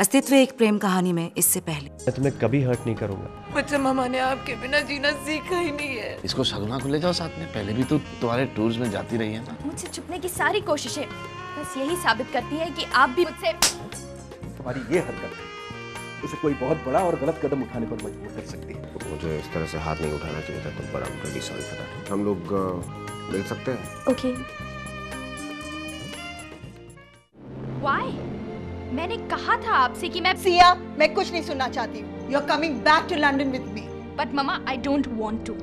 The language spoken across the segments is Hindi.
अस्तित्व एक प्रेम कहानी में इससे पहले। मैं तुम्हें कभी हर्ट नहीं करूंगा। मुझे मामा ने आपके बिना जीना सीखा ही नहीं है। इसको सगुना को ले जाओ साथ में, पहले भी तो तुम्हारे टूर्स में जाती रही है ना। मुझसे छुपने की सारी कोशिशें बस यही साबित करती हैं कि आप भी मुझसे। तुम्हारी ये हरकत उसे कोई बहुत बड़ा और गलत कदम उठाने पर मजबूर कर सकती है। मुझे इस तरह से हाथ नहीं उठाना चाहिए था तुम पर। I'm really sorry for that। हम लोग मिल सकते हैं? ओके। Why? मैंने कहा था आपसे कि मैं। सिया, मैं कुछ नहीं सुनना चाहती हूँ। You're coming back to London with me. But mama, I don't want to.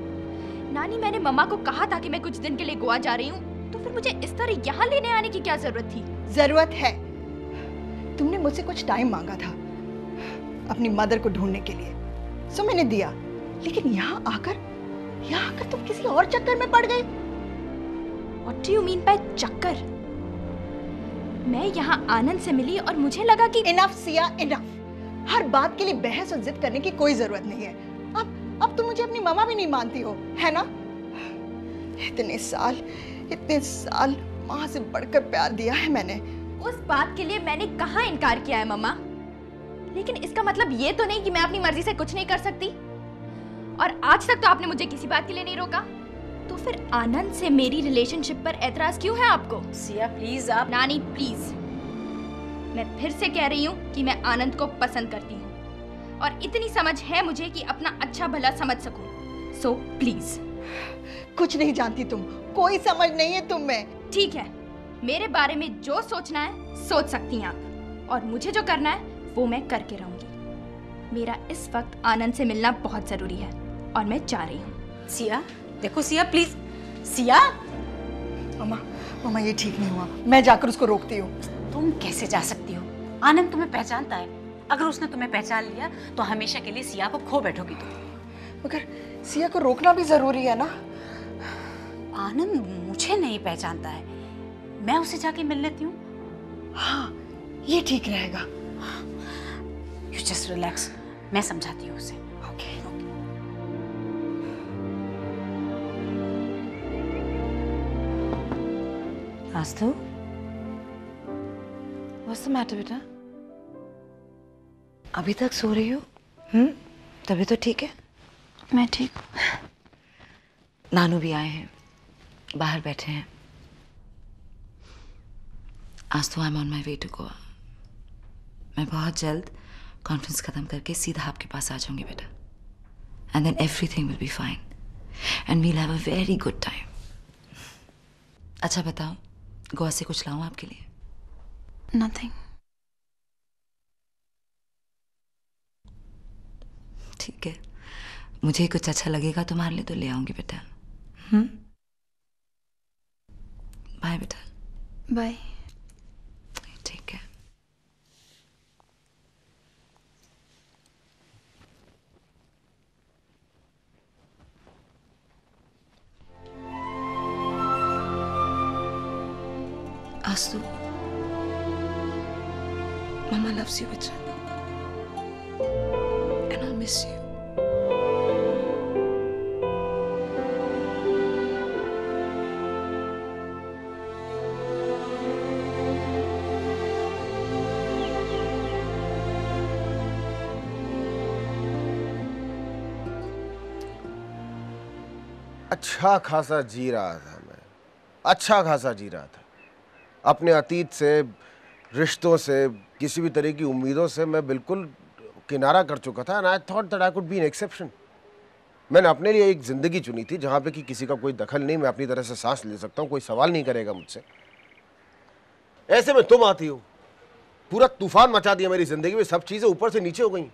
नानी, मैंने मम्मा को कहा था कि मैं कुछ दिन के लिए गोवा जा रही हूँ, तो फिर मुझे इस तरह यहाँ लेने आने की क्या जरूरत थी? जरूरत है। तुमने मुझसे कुछ टाइम मांगा था अपनी मदर को ढूंढने के लिए, सो मैंने दिया। लेकिन यहाँ आकर तुम किसी और चक्कर में पड़ गई। What do you mean by चक्कर? मैं यहाँ आनंद से मिली और मुझे लगा कि इनफ सिया, इनफ। हर बात के लिए बहस और जिद करने की कोई जरूरत नहीं है। अब तुम मुझे अपनी मामा भी नहीं मानती हो, है ना? इतने साल माँ से बढ़कर प्यार दिया है मैंने। उस बात के लिए मैंने कहाँ इनकार किया है मम्मा? लेकिन इसका मतलब ये तो नहीं कि मैं अपनी मर्जी से कुछ नहीं कर सकती। और आज तक तो आपने मुझे किसी बात के लिए नहीं रोका, तो फिर आनंद से मेरी रिलेशनशिप पर एतराज क्यों है आपको? सिया प्लीज आप। नानी प्लीज, मैं फिर से कह रही हूँ कि मैं आनंद को पसंद करती हूँ और इतनी समझ है मुझे कि अपना अच्छा भला समझ सकूं। So please. कुछ नहीं जानती तुम, कोई समझ नहीं है तुम में। ठीक है, मेरे बारे में जो सोचना है सोच सकती हैं आप, और मुझे जो करना है वो मैं करके रहूंगी। मेरा इस वक्त आनंद से मिलना बहुत जरूरी है और मैं जा रही हूँ। सिया देखो, सिया प्लीज। सिया। मामा ये ठीक नहीं हुआ, मैं जाकर उसको रोकती हूँ। तुम कैसे जा सकती हो? आनंद तुम्हें पहचानता है। अगर उसने तुम्हें पहचान लिया तो हमेशा के लिए सिया को खो बैठोगी तुम। मगर सिया को रोकना भी जरूरी है ना। आनंद मुझे नहीं पहचानता है, मैं उसे जाके मिल लेती हूँ। हाँ, ये ठीक रहेगा। यू जस्ट रिलैक्स, मैं समझाती हूँ उसे। ओके। आस्तु, what's the matter बेटा? अभी तक सो रही हो? तभी तो ठीक है। मैं ठीक हूँ। नानू भी आए हैं, बाहर बैठे हैं। आस्तु, I am on my way to Goa. मैं बहुत जल्द कॉन्फ्रेंस खत्म करके सीधा आपके पास आ जाऊंगी बेटा। And then everything will be fine and we'll have a very good time. अच्छा बताओ, गोवा से कुछ लाऊं आपके लिए? नथिंग। ठीक है, मुझे कुछ अच्छा लगेगा तुम्हारे लिए तो ले आऊंगी बेटा। बाय बेटा। बाय। ठीक है। आस्तु, Mama loves you, Vijay. And I'll miss you. अच्छा खासा जी रहा था मैं, अच्छा खासा जी रहा था। अपने अतीत से, रिश्तों से, किसी भी तरह की उम्मीदों से मैं बिल्कुल किनारा कर चुका था। And I thought that I could be an exception. मैंने अपने लिए एक ज़िंदगी चुनी थी जहाँ पे कि किसी का कोई दखल नहीं, मैं अपनी तरह से सांस ले सकता हूँ, कोई सवाल नहीं करेगा मुझसे। ऐसे में तुम आती हो, पूरा तूफान मचा दिया मेरी ज़िंदगी में, सब चीज़ें ऊपर से नीचे हो गई।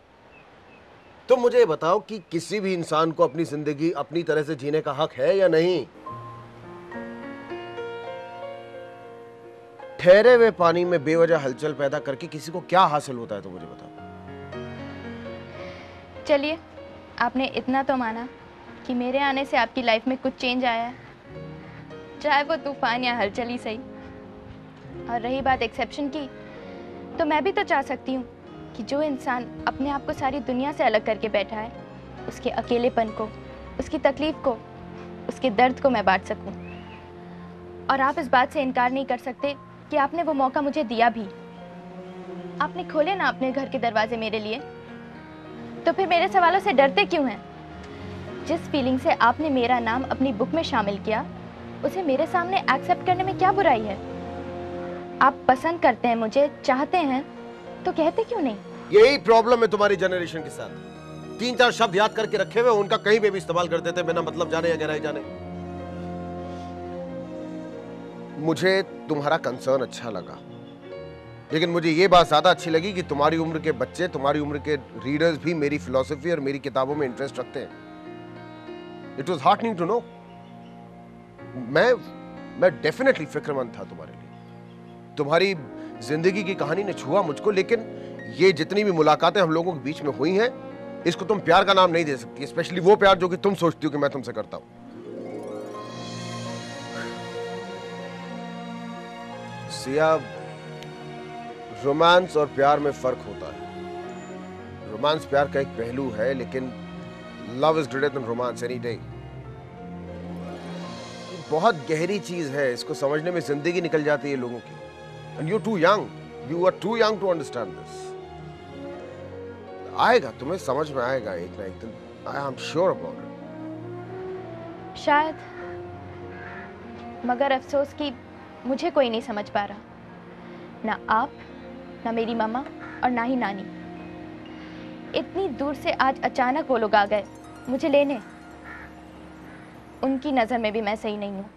तुम मुझे ये बताओ कि किसी भी इंसान को अपनी ज़िंदगी अपनी तरह से जीने का हक है या नहीं? ठहरे हुए पानी में बेवजह हलचल पैदा करके किसी को क्या हासिल होता है, तो मुझे बताओ। चलिए, आपने इतना तो माना कि मेरे आने से आपकी लाइफ में कुछ चेंज आया है, चाहे वो तूफान या हलचल ही सही। और रही बात एक्सेप्शन की, तो मैं भी तो चाह सकती हूँ कि जो इंसान अपने आप को सारी दुनिया से अलग करके बैठा है, उसके अकेलेपन को, उसकी तकलीफ को, उसके दर्द को मैं बांट सकूँ। और आप इस बात से इनकार नहीं कर सकते कि आपने वो मौका मुझे दिया भी। आपने खोले ना अपने घर के दरवाजे मेरे लिए, तो फिर मेरे सवालों से डरते क्यों हैं? जिस फीलिंग से आपने मेरा नाम अपनी बुक में शामिल किया, उसे मेरे सामने एक्सेप्ट करने में क्या बुराई है? आप पसंद करते हैं मुझे, चाहते हैं, तो कहते क्यों नहीं? यही प्रॉब्लम है तुम्हारी जनरेशन के साथ। 3-4 शब्द याद करके रखे हुए, उनका कहीं पे भी इस्तेमाल कर देते बिना मतलब जाने या गहराई जाने। मुझे तुम्हारा कंसर्न अच्छा लगा, लेकिन मुझे ये बात ज्यादा अच्छी लगी कि तुम्हारी उम्र के बच्चे, तुम्हारी उम्र के रीडर्स भी मेरी फिलॉसफी और मेरी किताबों में इंटरेस्ट रखते हैं। It was heartening to know. मैं डेफिनेटली फिक्रमंद था तुम्हारे लिए। तुम्हारी जिंदगी की कहानी ने छुआ मुझको, लेकिन ये जितनी भी मुलाकातें हम लोगों के बीच में हुई हैं, इसको तुम प्यार का नाम नहीं दे सकती, स्पेशली वो प्यार जो कि तुम सोचती हो कि मैं तुमसे करता हूं। सिया, रोमांस और प्यार में फर्क होता है। रोमांस प्यार का एक पहलू है, लेकिन love is greater than romance any day. बहुत गहरी चीज है, इसको समझने में जिंदगी निकल जाती है लोगों की। And you too young, you are too young to understand this. आएगा, तुम्हें समझ में आएगा एक ना एक दिन। I am sure about it. शायद, मगर अफसोस कि मुझे कोई नहीं समझ पा रहा, ना आप, ना मेरी मम्मा और ना ही नानी। इतनी दूर से आज अचानक वो लोग आ गए मुझे लेने। उनकी नज़र में भी मैं सही नहीं हूँ।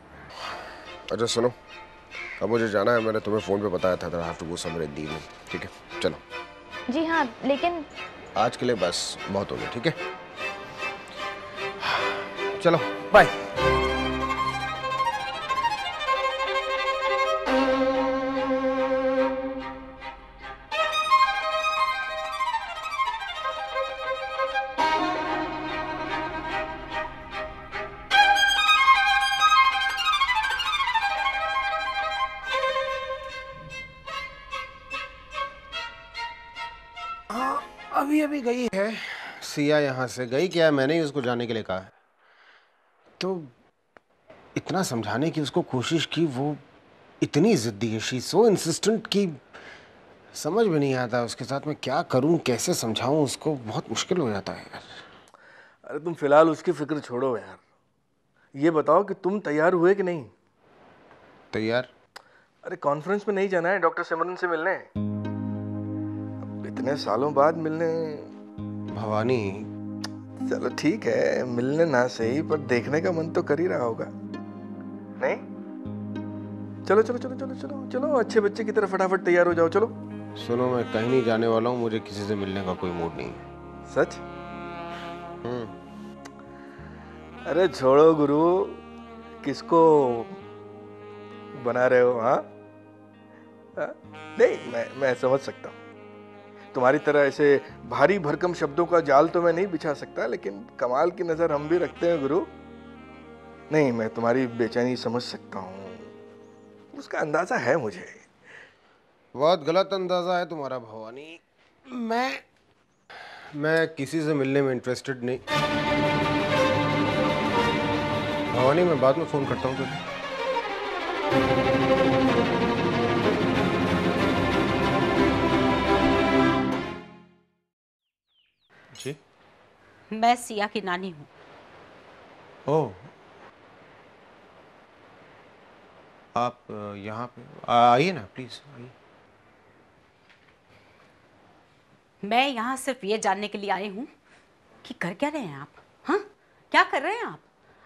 अच्छा सुनो, अब मुझे जाना है। मैंने तुम्हें फोन पे बताया था, I have to go somewhere in the evening। ठीक है, चलो। जी हाँ, लेकिन आज के लिए बस बहुत हो गया। ठीक है, चलो बाय। अभी अभी गई है सिया, यहाँ से गई। क्या है, मैंने ही उसको जाने के लिए कहा है। तो इतना समझाने की उसको कोशिश की, वो इतनी जिद्दी है, शी सो इंसिस्टेंट कि समझ में नहीं आता उसके साथ मैं क्या करूं, कैसे समझाऊं उसको। बहुत मुश्किल हो जाता है यार। अरे तुम फिलहाल उसकी फिक्र छोड़ो यार। ये बताओ कि तुम तैयार हुए कि नहीं? तैयार? अरे कॉन्फ्रेंस में नहीं जाना है डॉक्टर सिमरन से मिलने? इतने सालों बाद मिलने। भवानी, चलो ठीक है, मिलने ना सही, पर देखने का मन तो कर ही रहा होगा नहीं? चलो चलो चलो चलो चलो चलो, अच्छे बच्चे की तरह फटाफट तैयार हो जाओ, चलो। सुनो, मैं कहीं नहीं जाने वाला हूँ, मुझे किसी से मिलने का कोई मूड नहीं है। सच? अरे छोड़ो गुरु, किसको बना रहे हो? हाँ, नहीं, मैं समझ सकता हूँ। तुम्हारी तरह ऐसे भारी भरकम शब्दों का जाल तो मैं नहीं बिछा सकता, लेकिन कमाल की नजर हम भी रखते हैं गुरु। नहीं, मैं तुम्हारी बेचैनी समझ सकता हूँ, उसका अंदाजा है मुझे। बहुत गलत अंदाजा है तुम्हारा भवानी। मैं किसी से मिलने में इंटरेस्टेड नहीं। भवानी, मैं बाद में फोन करता हूँ तुझे। जी, मैं सिया की नानी हूँ। ओह, आप यहाँ पे आइए ना, प्लीज आइए। मैं यहाँ सिर्फ ये जानने के लिए आई हूँ कि कर क्या रहे हैं आप? हाँ, क्या कर रहे हैं आप?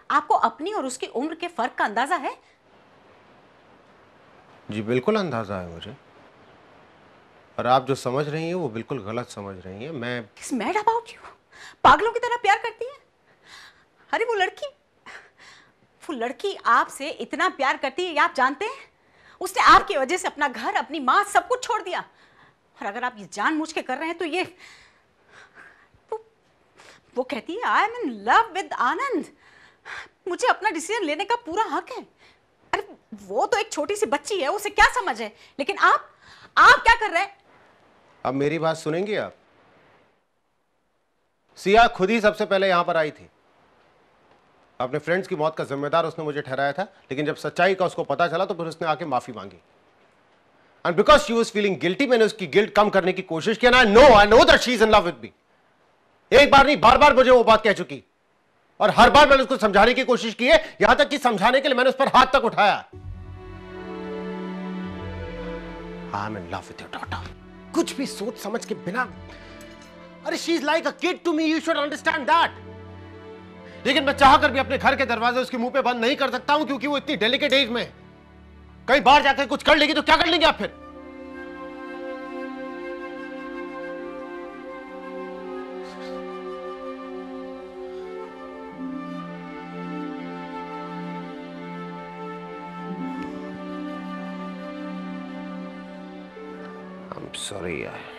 आपको अपनी और उसकी उम्र के फर्क का अंदाजा है? जी बिल्कुल अंदाजा है मुझे, और आप जो समझ रही हैं वो बिल्कुल गलत समझ रही हैं। मैं He's mad about you? पागलों की तरह प्यार करती है। अरे वो लड़की आपसे इतना प्यार करती है, आप जानते हैं? उसने आपकी वजह से अपना घर, अपनी माँ, सब कुछ छोड़ दिया। और अगर आप ये जानबूझ के कर रहे हैं तो ये वो कहती है I am in love with Anand, मुझे अपना डिसीजन लेने का पूरा हक है। अरे वो तो एक छोटी सी बच्ची है, उसे क्या समझ है, लेकिन आप क्या कर रहे हैं? अब मेरी बात सुनेंगे आप? सिया खुद ही सबसे पहले यहां पर आई थी। अपने फ्रेंड्स की मौत का जिम्मेदार उसने मुझे ठहराया था, लेकिन जब सच्चाई का उसको पता चला तो फिर उसने आके माफी मांगी। And because she was feeling guilty मैंने उसकी गिल्ट कम करने की कोशिश की। I know that she is in love with me. एक बार नहीं, बार बार मुझे वो बात कह चुकी, और हर बार मैंने उसको समझाने की कोशिश की है, यहां तक कि समझाने के लिए मैंने उस पर हाथ तक उठाया। I am in love with your daughter. कुछ भी सोच समझ के बिना, अरे she is like a kid to me, you should understand that. लेकिन मैं चाह कर भी अपने घर के दरवाजे उसके मुंह पे बंद नहीं कर सकता हूं, क्योंकि वो इतनी डेलिकेट एज में, कहीं बाहर जाकर कुछ कर लेगी तो क्या कर लेंगे आप फिर? I'm sorry यार।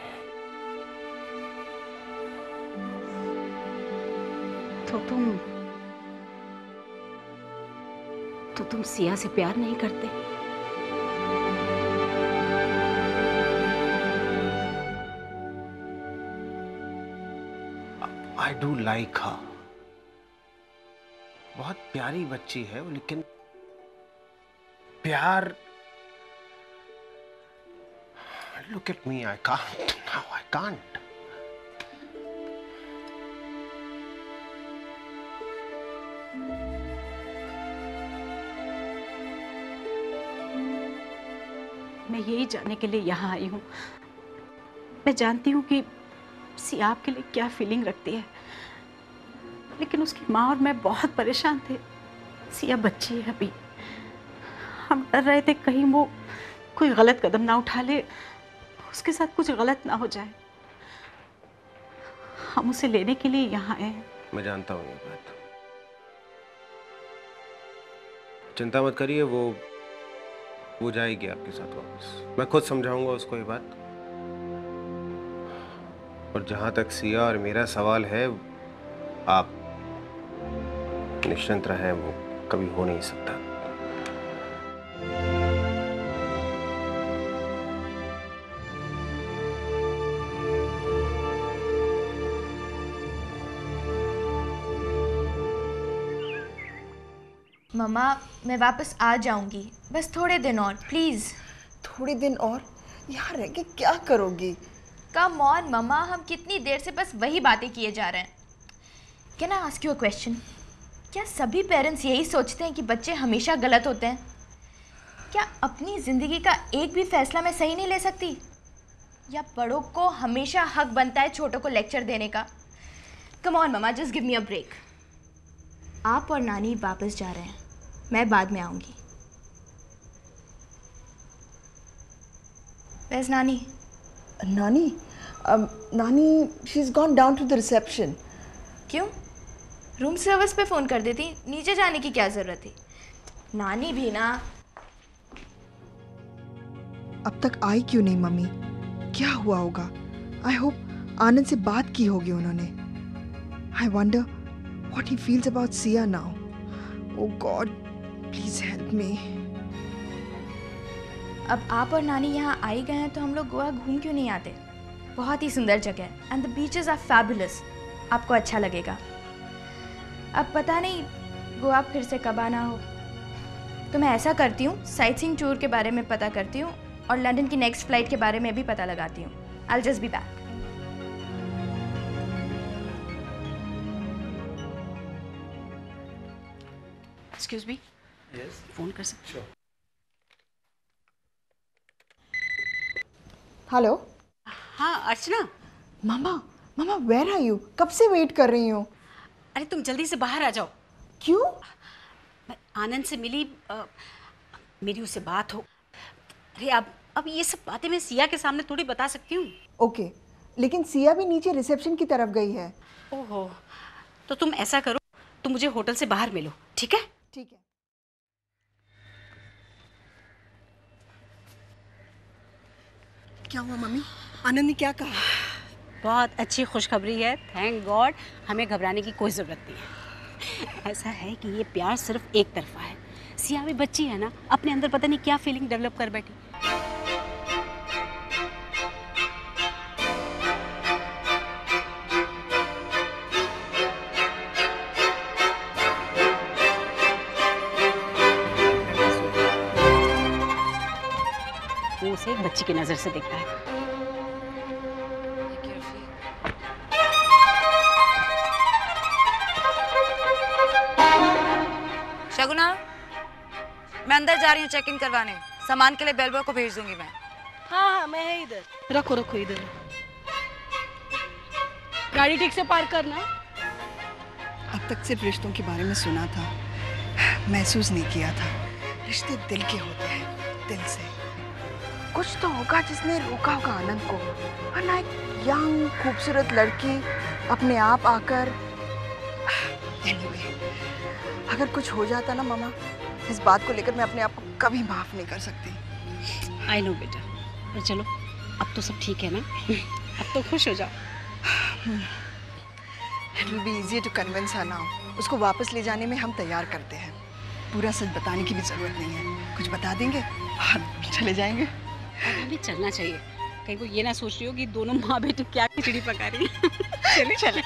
तो तुम सिया से प्यार नहीं करते? I do like her। बहुत प्यारी बच्ची है वो, लेकिन प्यार, look at me, I can't now, I can't। मैं यही जानने के लिए यहाँ आई हूँ। मैं जानती हूँ कि सिया आपके लिए क्या फीलिंग रखती है, लेकिन उसकी माँ और मैं बहुत परेशान थे। सिया बच्ची है अभी, हम डर रहे थे कहीं वो कोई गलत कदम ना उठा ले, उसके साथ कुछ गलत ना हो जाए। हम उसे लेने के लिए यहाँ आए हैं। मैं जानता हूँ ये बात, चिंता मत करिए, वो जाएगी आपके साथ वापस। मैं खुद समझाऊंगा उसको ये बात। और जहां तक सिया और मेरा सवाल है, आप निश्चिंत रहें, वो कभी हो नहीं सकता। मम्मा मैं वापस आ जाऊंगी, बस थोड़े दिन और प्लीज। थोड़े दिन और यहाँ रह के क्या करोगी? कम ऑन मम्मा, हम कितनी देर से बस वही बातें किए जा रहे हैं। Can I ask you a question? क्या सभी पेरेंट्स यही सोचते हैं कि बच्चे हमेशा गलत होते हैं? क्या अपनी ज़िंदगी का एक भी फैसला मैं सही नहीं ले सकती? या बड़ों को हमेशा हक बनता है छोटों को लेक्चर देने का? Come on mama, just give me a break. आप और नानी वापस जा रहे हैं, मैं बाद में आऊँगी। Where's नानी? नानी नानी she is gone down to the reception. क्यों? रूम सर्विस पे फ़ोन कर देती, नीचे जाने की क्या ज़रूरत थी? नानी भी ना। अब तक आई क्यों नहीं मम्मी? क्या हुआ होगा? आई होप आनंद से बात की होगी उन्होंने। I wonder what he feels about Siya now. Oh God, please help me. अब आप और नानी यहाँ आ ही गए हैं तो हम लोग गोवा घूम क्यों नहीं आते? बहुत ही सुंदर जगह है and the beaches are fabulous, आपको अच्छा लगेगा। अब पता नहीं गोवा फिर से कब आना हो, तो मैं ऐसा करती हूँ, साइट सीइंग टूर के बारे में पता करती हूँ और लंदन की नेक्स्ट फ्लाइट के बारे में भी पता लगाती हूँ। I will just be back. Excuse me, phone कर सकते? हेलो। हाँ अर्चना। मामा मामा वेयर आर यू? कब से वेट कर रही हूँ। अरे तुम जल्दी से बाहर आ जाओ। क्यों? मैं आनंद से मिली, मेरी उससे बात हो। अरे अब ये सब बातें मैं सिया के सामने थोड़ी बता सकती हूँ। ओके, लेकिन सिया भी नीचे रिसेप्शन की तरफ गई है। ओहो, तो तुम ऐसा करो, तुम मुझे होटल से बाहर मिलो, ठीक है? ठीक है। क्या हुआ मम्मी? आनंद ने क्या कहा? बहुत अच्छी खुशखबरी है, थैंक गॉड। हमें घबराने की कोई ज़रूरत नहीं है। ऐसा है कि ये प्यार सिर्फ एक तरफा है। सिया भी बच्ची है ना, अपने अंदर पता नहीं क्या फीलिंग डेवलप कर बैठी। वो उसे बच्ची की नजर से देखता है। शगुना, मैं अंदर जा रही हूँ चेक इन करवाने। सामान के लिए बेल बॉय को भेज दूंगी मैं। हाँ मैं है इधर। रखो रखो इधर। गाड़ी ठीक से पार्क करना। अब तक सिर्फ रिश्तों के बारे में सुना था, महसूस नहीं किया था। रिश्ते दिल के होते हैं, दिल से। कुछ तो होगा जिसने रोका होगा आनंद को, वरना एक यंग खूबसूरत लड़की अपने आप आकर। Anyway, अगर कुछ हो जाता ना मामा, इस बात को लेकर मैं अपने आप को कभी माफ नहीं कर सकती। आई नो बेटा, पर चलो अब तो सब ठीक है ना? अब तो खुश हो जाओ। It will be easier to convince her now. उसको वापस ले जाने में हम तैयार करते हैं। पूरा सच बताने की भी जरूरत नहीं है, कुछ बता देंगे और चले जाएंगे। हमें चलना चाहिए, कहीं वो ये ना सोच रही हो कि दोनों माँ बेटी क्या खिचड़ी पका रही हैं। चलिए चले।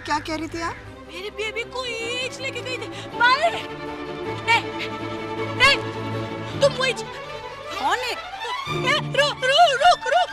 क्या कह रही थी आप? मेरे बेबी को ईच लेके गई थी। माए, नहीं, तुम वही कौन है? रुक रुक रुक रुक।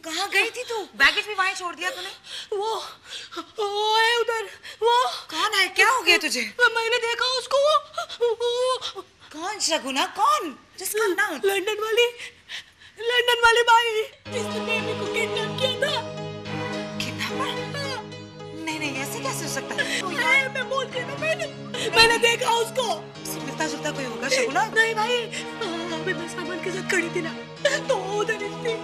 कहाँ गई थी तू? बैगेज भी वहीं छोड़ दिया तूने? वो है उधर। वो कौन है? क्या हो गया तुझे? मैंने देखा उसको। वो कौन शगुना? कौन? जिसका नाम? लंदन वाली बाई जिसने बेबी को किडनैप किया था। किडनैपर? नहीं ऐसे कैसे हो सकता है? मैं बोलती हूँ ना, मैंने देखा उसको। मिलता जुलता कोई होगा शगुना? नहीं भाई, मैं सामान के साथ खड़ी थी ना, तो उधर थी।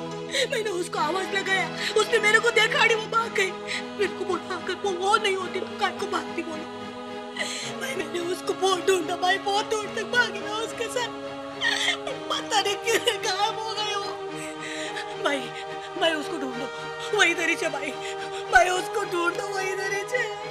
मैंने उसको आवाज लगाया, उसने मेरे को देखा, वो भाग गई। मेरे को बोला अगर वो नहीं होती तो काट को भागती बोलो। मैंने उसको बहुत ढूंढा भाई, बहुत दूर तक भागी ना उसके साथ। पता नहीं किधर गायब हो गए वो। भाई मैं उसको ढूंढ दो, वो इधर ही छे भाई, मैं उसको ढूंढ दो, वो इधर ही छे।